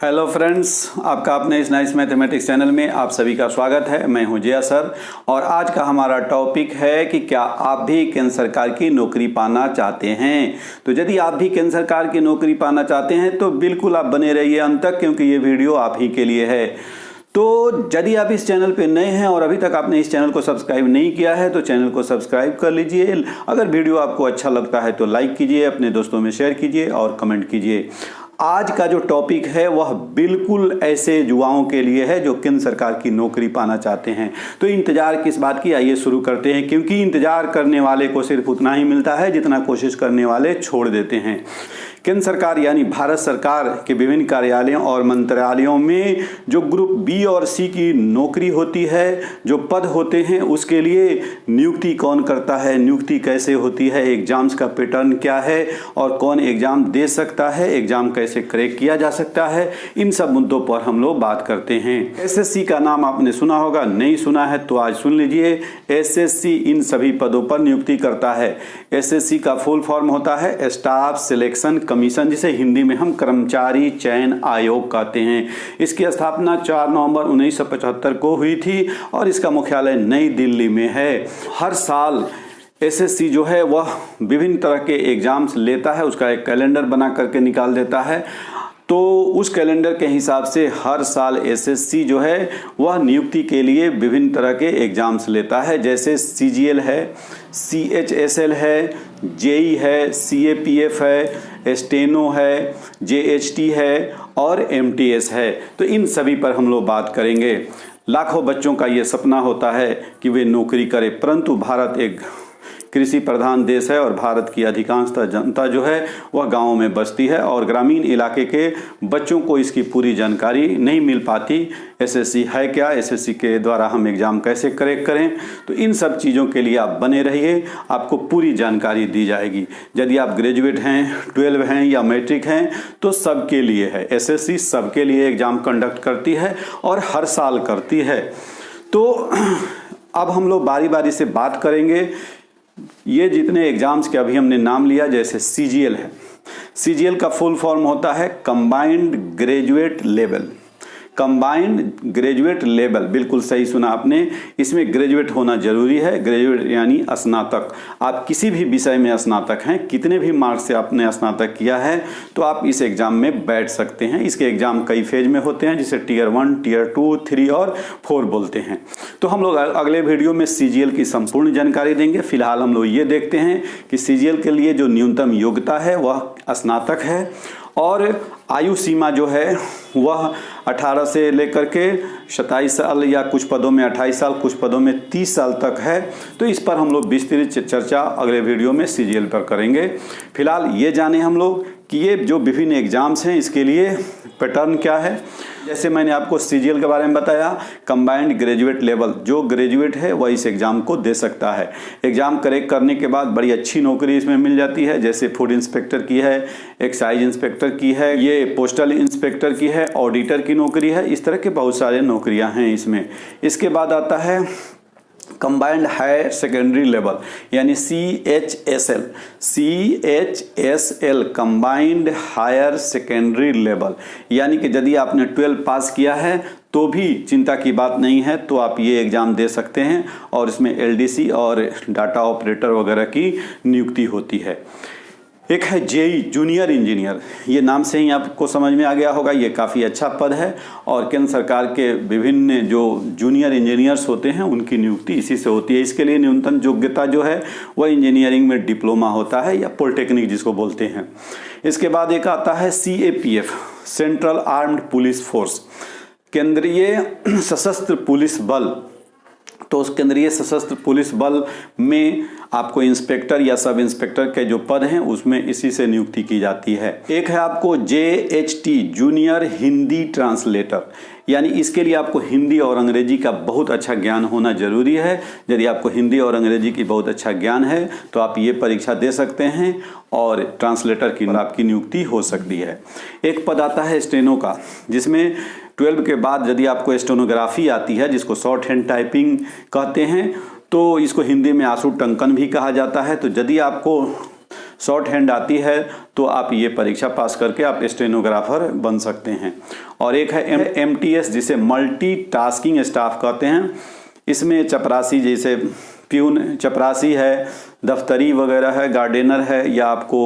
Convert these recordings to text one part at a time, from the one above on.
Hello friends, आपका अपने इस नाइस मैथमेटिक्स चैनल में आप सभी का स्वागत है। मैं हूं जया सर और आज का हमारा टॉपिक है कि क्या आप भी केंद्र सरकार की नौकरी पाना चाहते हैं। तो यदि आप भी केंद्र सरकार की नौकरी पाना चाहते हैं तो बिल्कुल आप बने रहिए अंत तक, क्योंकि ये वीडियो आप ही के लिए है। तो यदि आप इस चैनल पे नए हैं और अभी तक आपने इस चैनल को सब्सक्राइब नहीं किया है तो चैनल को सब्सक्राइब कर लीजिए। अगर वीडियो आपको अच्छा लगता है तो लाइक कीजिए, अपने दोस्तों में शेयर कीजिए और कमेंट कीजिए। आज का जो टॉपिक है वह बिल्कुल ऐसे युवाओं के लिए है जो केंद्र सरकार की नौकरी पाना चाहते हैं। तो इंतजार किस बात की, आइए शुरू करते हैं, क्योंकि इंतजार करने वाले को सिर्फ उतना ही मिलता है जितना कोशिश करने वाले छोड़ देते हैं। केंद्र सरकार यानी भारत सरकार के विभिन्न कार्यालयों और मंत्रालयों में जो ग्रुप बी और सी की नौकरी होती है, जो पद होते हैं, उसके लिए नियुक्ति कौन करता है, नियुक्ति कैसे होती है, एग्जाम्स का पैटर्न क्या है और कौन एग्जाम दे सकता है, एग्जाम कैसे क्रैक किया जा सकता है, इन सब मुद्दों पर हम लोग बात करते हैं। एसएससी का नाम आपने सुना होगा, नहीं सुना है तो आज सुन लीजिए। एसएससी इन सभी पदों पर नियुक्ति करता है। एसएससी का फुल फॉर्म होता है स्टाफ सिलेक्शन कमीशन, जिसे हिंदी में हम कर्मचारी चयन आयोग कहते हैं। इसकी स्थापना 4 नवंबर 1975 को हुई थी और इसका मुख्यालय नई दिल्ली में है। हर साल एसएससी जो है वह विभिन्न तरह के एग्जाम्स लेता है, उसका एक कैलेंडर बना करके निकाल देता है। तो उस कैलेंडर के हिसाब से हर साल एसएससी जो है वह नियुक्ति के लिए विभिन्न तरह के एग्जाम्स लेता है, जैसे सीजीएल है, सीएचएसएल है, जेई है, सीएपीएफ है, स्टेनो है, जेएचटी है और एमटीएस है। तो इन सभी पर हम लोग बात करेंगे। लाखों बच्चों का ये सपना होता है कि वे नौकरी करें, परंतु भारत एक कृषि प्रधान देश है और भारत की अधिकांशतः जनता जो है वह गांवों में बसती है और ग्रामीण इलाके के बच्चों को इसकी पूरी जानकारी नहीं मिल पाती। एसएससी है क्या, एसएससी के द्वारा हम एग्ज़ाम कैसे क्रैक करें, तो इन सब चीज़ों के लिए आप बने रहिए, आपको पूरी जानकारी दी जाएगी। यदि आप ग्रेजुएट हैं, 12 हैं या मैट्रिक हैं तो सबके लिए है। एसएससी सबके लिए एग्ज़ाम कंडक्ट करती है और हर साल करती है। तो अब हम लोग बारी बारी से बात करेंगे। ये जितने एग्जाम्स के अभी हमने नाम लिया, जैसे सीजीएल है, सीजीएल का फुल फॉर्म होता है combined graduate level. Combined graduate level, बिल्कुल सही सुना आपने, इसमें ग्रेजुएट होना जरूरी है। ग्रेजुएट यानी स्नातक। आप किसी भी विषय में स्नातक हैं, कितने भी मार्क्स से आपने स्नातक किया है तो आप इस एग्जाम में बैठ सकते हैं। इसके एग्जाम कई फेज में होते हैं, जिसे टियर 1, टियर 2, 3 और 4 बोलते हैं। तो हम लोग अगले वीडियो में सीजीएल की संपूर्ण जानकारी देंगे। फिलहाल हम लोग ये देखते हैं कि सीजीएल के लिए जो न्यूनतम योग्यता है वह स्नातक है और आयु सीमा जो है वह 18 से लेकर के 27 साल या कुछ पदों में 28 साल, कुछ पदों में 30 साल तक है। तो इस पर हम लोग विस्तृत चर्चा अगले वीडियो में सीजीएल पर करेंगे। फिलहाल ये जाने हम लोग कि ये जो विभिन्न एग्जाम्स हैं इसके लिए पैटर्न क्या है। जैसे मैंने आपको सीजीएल के बारे में बताया, कंबाइंड ग्रेजुएट लेवल, जो ग्रेजुएट है वह इस एग्ज़ाम को दे सकता है। एग्ज़ाम क्रैक करने के बाद बड़ी अच्छी नौकरी इसमें मिल जाती है, जैसे फूड इंस्पेक्टर की है, एक्साइज इंस्पेक्टर की है, ये पोस्टल इंस्पेक्टर की है, ऑडिटर की नौकरी है। इस तरह के बहुत सारे नौकरियां हैं इसमें। इसके बाद आता है कंबाइंड हायर सेकेंडरी लेवल यानी CHSL, CHSL combined higher secondary level, यानी कि यदि आपने 12 पास किया है तो भी चिंता की बात नहीं है, तो आप ये एग्ज़ाम दे सकते हैं और इसमें LDC और डाटा ऑपरेटर वगैरह की नियुक्ति होती है। एक है जेई जूनियर इंजीनियर, ये नाम से ही आपको समझ में आ गया होगा, ये काफ़ी अच्छा पद है और केंद्र सरकार के विभिन्न जो जूनियर इंजीनियर्स होते हैं उनकी नियुक्ति इसी से होती है। इसके लिए न्यूनतम योग्यता जो है वह इंजीनियरिंग में डिप्लोमा होता है या पॉलिटेक्निक जिसको बोलते हैं। इसके बाद एक आता है CAPF, central armed police force, केंद्रीय सशस्त्र पुलिस बल। तो उस केंद्रीय सशस्त्र पुलिस बल में आपको इंस्पेक्टर या सब इंस्पेक्टर के जो पद हैं उसमें इसी से नियुक्ति की जाती है। एक है आपको JHT जूनियर हिंदी ट्रांसलेटर, यानी इसके लिए आपको हिंदी और अंग्रेजी का बहुत अच्छा ज्ञान होना जरूरी है। यदि आपको हिंदी और अंग्रेजी की बहुत अच्छा ज्ञान है तो आप ये परीक्षा दे सकते हैं और ट्रांसलेटर की आपकी नियुक्ति हो सकती है। एक पद आता है स्टेनो का, जिसमें 12 के बाद यदि आपको स्टेनोग्राफी आती है, जिसको शॉर्ट हैंड टाइपिंग कहते हैं, तो इसको हिंदी में आंसू टंकन भी कहा जाता है। तो यदि आपको शॉर्ट हैंड आती है तो आप ये परीक्षा पास करके आप स्टेनोग्राफर बन सकते हैं। और एक है MTS जिसे मल्टीटास्किंग स्टाफ कहते हैं। इसमें चपरासी जैसे प्यून चपरासी है, दफ्तरी वगैरह है, गार्डनर है या आपको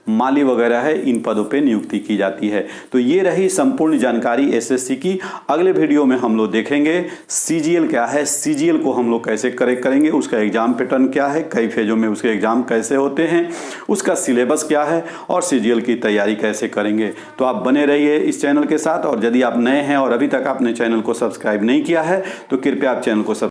माली वगैरह है, इन पदों पे नियुक्ति की जाती है। तो ये रही संपूर्ण जानकारी SSC की। अगले वीडियो में हम लोग देखेंगे CGL क्या है, CGL को हम लोग कैसे करेंगे, उसका एग्जाम पैटर्न क्या है, कई फेजों में उसके एग्जाम कैसे होते हैं, उसका सिलेबस क्या है और CGL की तैयारी कैसे करेंगे। तो आप बने रहिए इस चैनल के साथ। और यदि आप नए हैं और अभी तक आपने चैनल को सब्सक्राइब नहीं किया है तो कृपया आप चैनल को